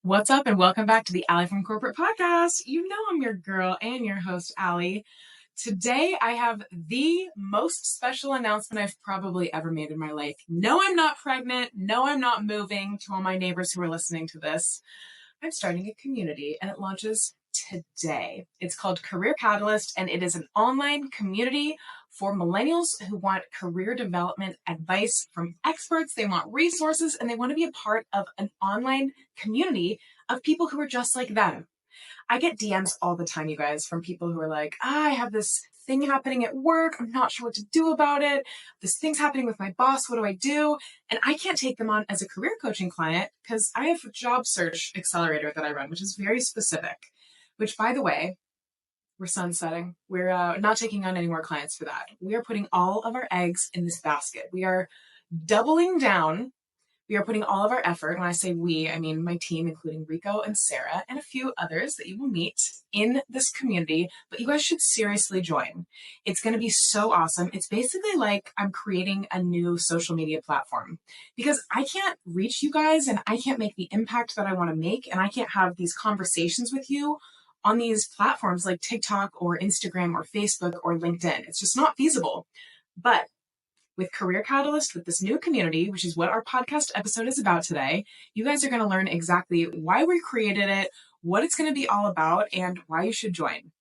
What's up, and welcome back to the Alli from Corporate podcast. You know I'm your girl and your host, Alli. Today, I have the most special announcement I've probably ever made in my life. No, I'm not pregnant. No, I'm not moving. To all my neighbors who are listening to this, I'm starting a community, and it launches today. It's called Career Catalyst, and it is an online community for millennials who want career development advice from experts. They want resources, and they want to be a part of an online community of people who are just like them. I get DMs all the time, you guys, from people who are like, I have this thing happening at work. I'm not sure what to do about it. This thing's happening with my boss. What do I do? And I can't take them on as a career coaching client because I have a job search accelerator that I run, which is very specific, which, by the way, we're sunsetting. We're not taking on any more clients for that. We are putting all of our eggs in this basket. We are doubling down. We are putting all of our effort. When I say we, I mean my team, including Rico and Sarah and a few others that you will meet in this community. But you guys should seriously join. It's going to be so awesome. It's basically like I'm creating a new social media platform because I can't reach you guys and I can't make the impact that I want to make. And I can't have these conversations with you on these platforms like TikTok or Instagram or Facebook or LinkedIn. It's just not feasible. But with Career Catalyst, with this new community, which is what our podcast episode is about today, you guys are going to learn exactly why we created it, what it's going to be all about, and why you should join.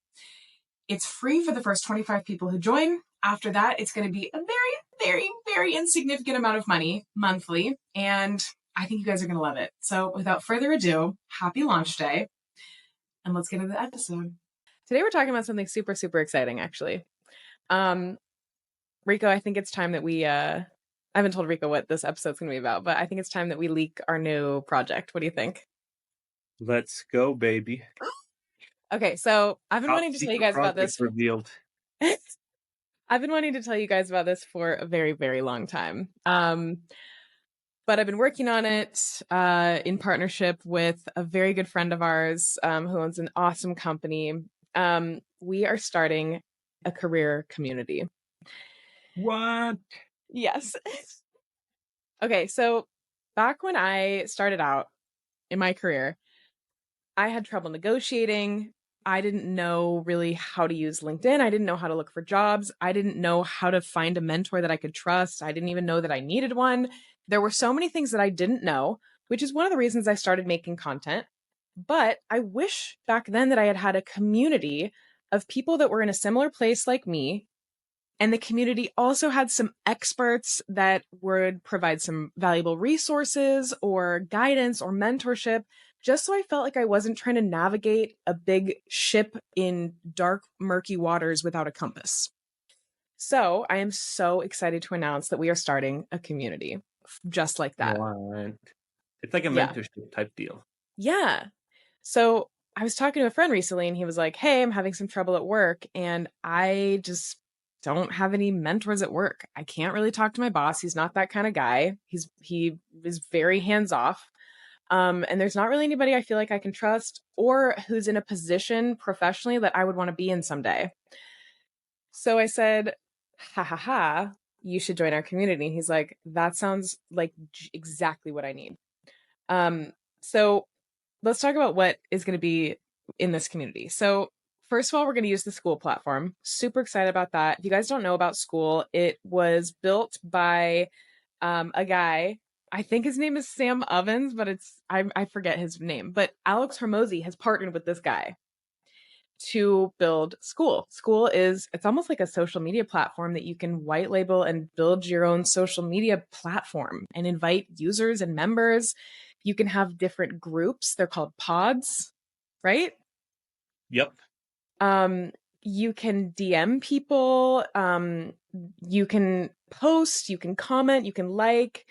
It's free for the first 25 people who join. After that, it's going to be a very insignificant amount of money monthly, and I think you guys are going to love it. So without further ado, happy launch day, and let's get into the episode. Today we're talking about something super exciting, actually. Rico, I think it's time that we, I haven't told Rico what this episode's going to be about, but I think it's time that we leak our new project. What do you think? Let's go, baby. Okay, so I've been wanting to tell you guys about this. Revealed. I've been wanting to tell you guys about this for a very long time. But I've been working on it in partnership with a very good friend of ours who owns an awesome company. We are starting a career community. What? Yes. Okay, so back when I started out in my career, I had trouble negotiating. I didn't know really how to use LinkedIn. I didn't know how to look for jobs. I didn't know how to find a mentor that I could trust. I didn't even know that I needed one. There were so many things that I didn't know, which is one of the reasons I started making content. But I wish back then that I had had a community of people that were in a similar place like me. And the community also had some experts that would provide some valuable resources or guidance or mentorship, just so I felt like I wasn't trying to navigate a big ship in dark, murky waters without a compass. So I am so excited to announce that we are starting a community just like that. What? It's like a mentorship type deal. Yeah. So I was talking to a friend recently and he was like, hey, I'm having some trouble at work and I just don't have any mentors at work. I can't really talk to my boss. He's not that kind of guy. He is very hands off. And there's not really anybody I feel like I can trust or who's in a position professionally that I would want to be in someday. So I said, you should join our community. And he's like, that sounds like exactly what I need. So let's talk about what is going to be in this community. So first of all, we're going to use the School platform. Super excited about that. If you guys don't know about School, it was built by a guy. I think his name is Sam Ovens, but I forget his name. But Alex Hormozy has partnered with this guy to build School. School it's almost like a social media platform that you can white label and build your own social media platform and invite users and members. You can have different groups. They're called pods, right? Yep. You can DM people. You can post, you can comment, you can like.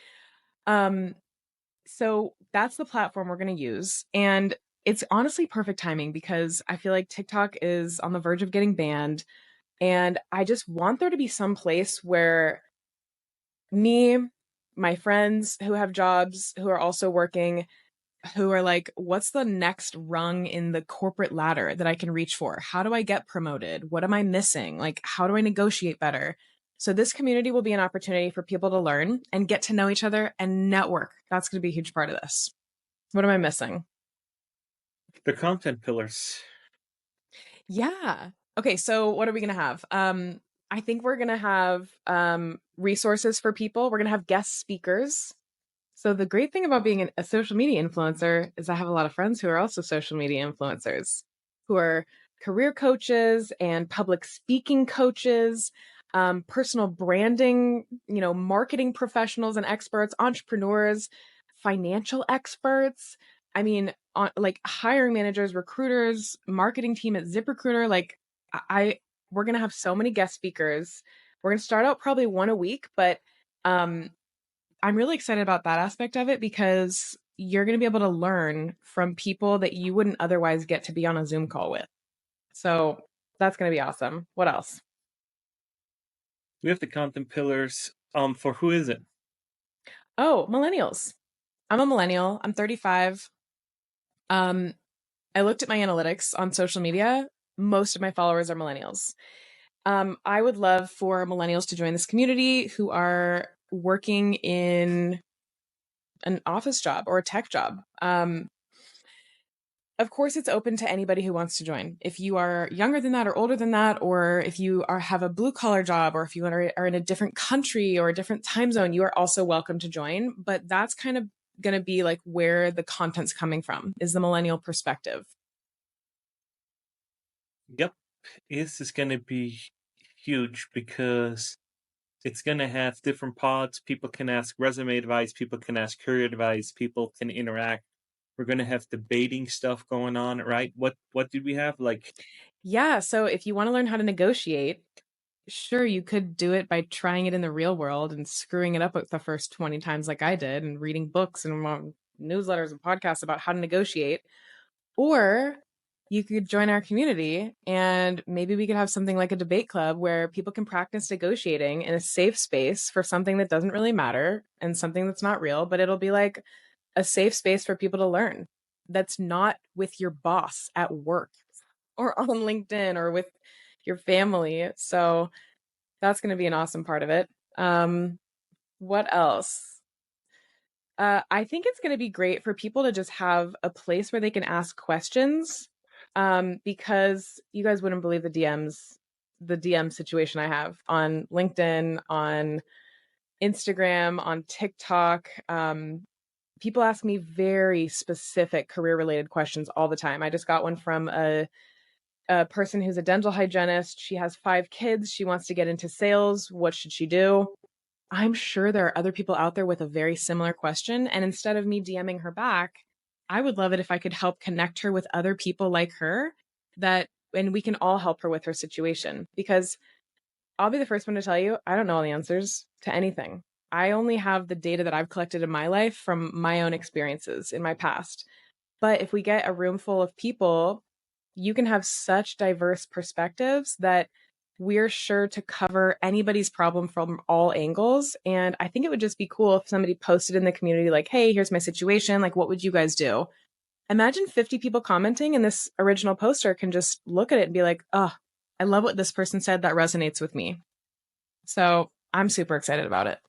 So that's the platform we're going to use. And it's honestly perfect timing because I feel like TikTok is on the verge of getting banned. And I just want there to be some place where me, my friends who have jobs, who are also working, who are like, what's the next rung in the corporate ladder that I can reach for? How do I get promoted? What am I missing? Like, how do I negotiate better? So this community will be an opportunity for people to learn and get to know each other and network. That's going to be a huge part of this. What am I missing? The content pillars. Yeah. Okay, so what are we going to have? I think we're going to have resources for people. We're going to have guest speakers. So the great thing about being a social media influencer is I have a lot of friends who are also social media influencers, who are career coaches and public speaking coaches, personal branding, marketing professionals and experts, entrepreneurs, financial experts. I mean, like hiring managers, recruiters, marketing team at ZipRecruiter. Like I, we're gonna have so many guest speakers. We're gonna start out probably one a week, but um, I'm really excited about that aspect of it because you're going to be able to learn from people that you wouldn't otherwise get to be on a Zoom call with. So that's going to be awesome. What else? We have the content pillars. For who is it? Oh, millennials. I'm a millennial. I'm 35. Um, I looked at my analytics on social media. Most of my followers are millennials. I would love for millennials to join this community who are working in an office job or a tech job. Of course, it's open to anybody who wants to join. If you are younger than that or older than that, or if you have a blue collar job, or if you are in a different country or a different time zone, you are also welcome to join. But that's kind of going to be like where the content's coming from, is the millennial perspective. Yep. This is going to be huge because it's going to have different pods. People can ask resume advice. People can ask career advice. People can interact. We're going to have debating stuff going on, right? What did we have? Yeah. So if you want to learn how to negotiate, sure, you could do it by trying it in the real world and screwing it up with the first 20 times, like I did, and reading books and newsletters and podcasts about how to negotiate. Or you could join our community and maybe we could have something like a debate club where people can practice negotiating in a safe space for something that doesn't really matter and something that's not real, but it'll be like a safe space for people to learn that's not with your boss at work or on LinkedIn or with your family. So that's going to be an awesome part of it. What else? I think it's going to be great for people to just have a place where they can ask questions, because you guys wouldn't believe the DM situation I have on LinkedIn, on Instagram, on TikTok. People ask me very specific career related questions all the time. I just got one from a person who's a dental hygienist. She has 5 kids. She wants to get into sales. What should she do? I'm sure there are other people out there with a very similar question. And instead of me DMing her back, I would love it if I could help connect her with other people like her and we can all help her with her situation. Because I'll be the first one to tell you, I don't know all the answers to anything. I only have the data that I've collected in my life from my own experiences in my past. But if we get a room full of people, you can have such diverse perspectives that we're sure to cover anybody's problem from all angles. And I think it would just be cool if somebody posted in the community, like, hey, here's my situation. Like, what would you guys do? Imagine 50 people commenting, and this original poster can just look at it and be like, oh, I love what this person said. That resonates with me. So I'm super excited about it.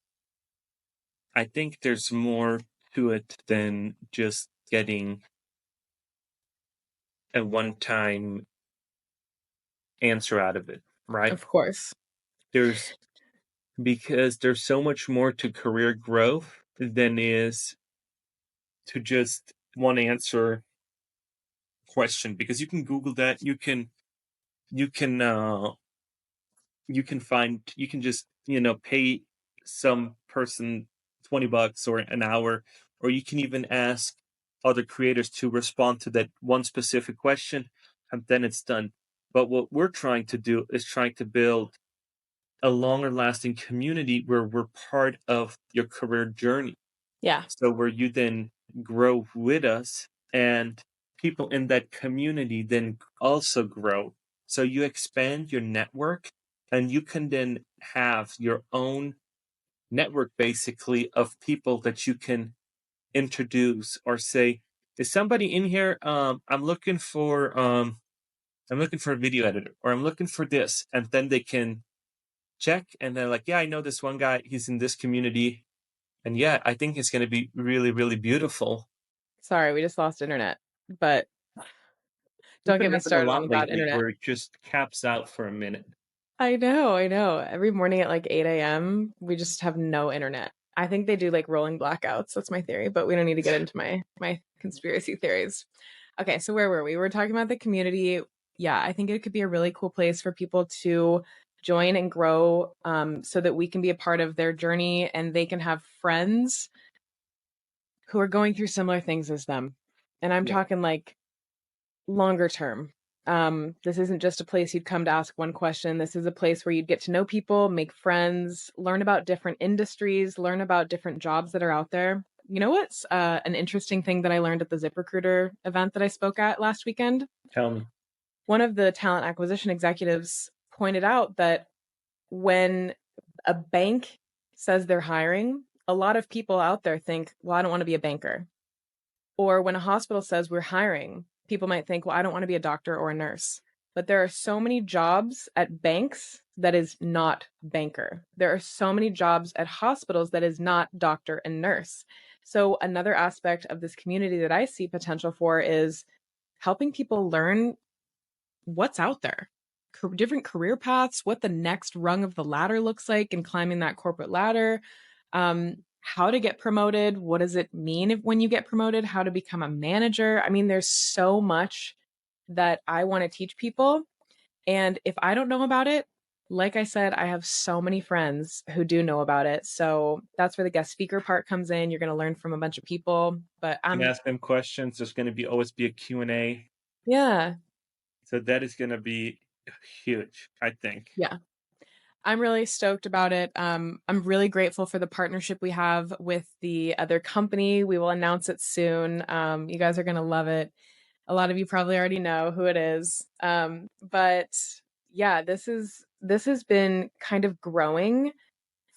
I think there's more to it than just getting a one-time answer out of it, right? Of course. Because there's so much more to career growth than is to just one answer question, because you can Google that. You can you can just pay some person $20 or an hour, or you can even ask other creators to respond to that one specific question, and then it's done. But what we're trying to do is trying to build a longer lasting community where we're part of your career journey. Yeah. So where you then grow with us, and people in that community then also grow. So you expand your network, and you can then have your own network basically of people that you can introduce or say, is somebody in here? I'm looking for a video editor, or I'm looking for this, and then they can check, and they're like, yeah, I know this one guy, he's in this community, and yeah, I think it's going to be really, really beautiful. Sorry, we just lost internet. But We've Don't been get me having a started on lot the bad lately internet. where it just caps out for a minute. I know, I know. Every morning at like 8 a.m., we just have no internet. I think they do like rolling blackouts. That's my theory, but we don't need to get into my conspiracy theories. Okay, so where were we? We were talking about the community. Yeah, I think it could be a really cool place for people to join and grow, so that we can be a part of their journey and they can have friends who are going through similar things as them. And I'm Yeah. talking like longer term. This isn't just a place you'd come to ask one question. This is a place where you'd get to know people, make friends, learn about different industries, learn about different jobs that are out there. You know what's an interesting thing that I learned at the ZipRecruiter event that I spoke at last weekend? Tell me. One of the talent acquisition executives pointed out that when a bank says they're hiring, a lot of people out there think, well, I don't want to be a banker. Or when a hospital says we're hiring, people might think, well, I don't want to be a doctor or a nurse. But there are so many jobs at banks that is not banker. There are so many jobs at hospitals that is not doctor and nurse. So another aspect of this community that I see potential for is helping people learn what's out there, different career paths, what the next rung of the ladder looks like in climbing that corporate ladder, how to get promoted, what does it mean when you get promoted, how to become a manager. I mean, there's so much that I want to teach people. And if I don't know about it, like I said, I have so many friends who do know about it. So that's where the guest speaker part comes in. You're going to learn from a bunch of people, but You can ask them questions. There's going to be always be a Q&A. yeah. So that is going to be huge, I think. Yeah. I'm really stoked about it. I'm really grateful for the partnership we have with the other company. We will announce it soon. You guys are going to love it. A lot of you probably already know who it is. But yeah, this has been kind of growing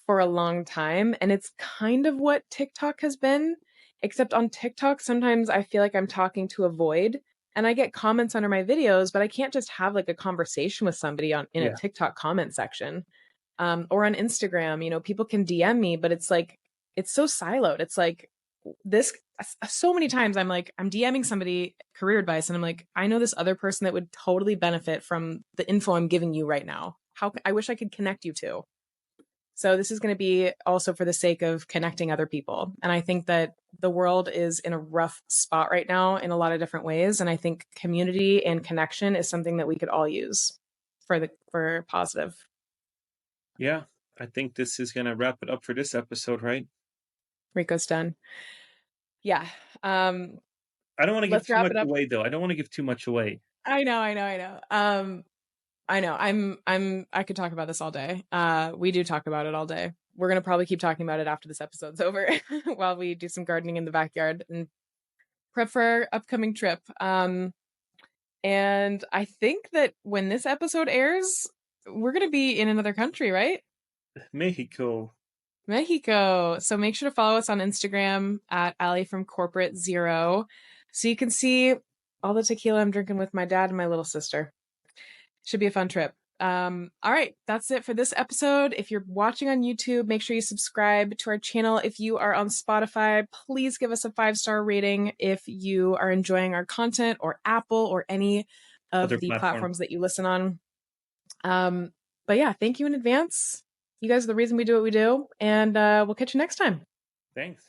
for a long time. And it's kind of what TikTok has been, except on TikTok, sometimes I feel like I'm talking to a void and I get comments under my videos, but I can't just have like a conversation with somebody in a Yeah. TikTok comment section. Or on Instagram, people can DM me, but it's like, it's so siloed. It's like this, so many times I'm DMing somebody career advice and I'm like, I know this other person that would totally benefit from the info I'm giving you right now. I wish I could connect you to. So this is going to be also for the sake of connecting other people. And I think that the world is in a rough spot right now in a lot of different ways. And I think community and connection is something that we could all use for positive. Yeah. I think this is going to wrap it up for this episode, right? Rico's done. Yeah. I don't want to give Let's too wrap much it up. away, though. I don't want to give too much away. I know. I know. I could talk about this all day. We do talk about it all day. We're going to probably keep talking about it after this episode's over while we do some gardening in the backyard and prep for our upcoming trip. And I think that when this episode airs, we're going to be in another country, right? Mexico. Mexico. So make sure to follow us on Instagram at Alli from Corporate Zero so you can see all the tequila I'm drinking with my dad and my little sister. Should be a fun trip. All right, that's it for this episode. If you're watching on YouTube, make sure you subscribe to our channel. If you are on Spotify, please give us a 5-star rating if you are enjoying our content, or Apple, or any of Other the platform. platforms that you listen on. But yeah, thank you in advance. You guys are the reason we do what we do, and we'll catch you next time. Thanks.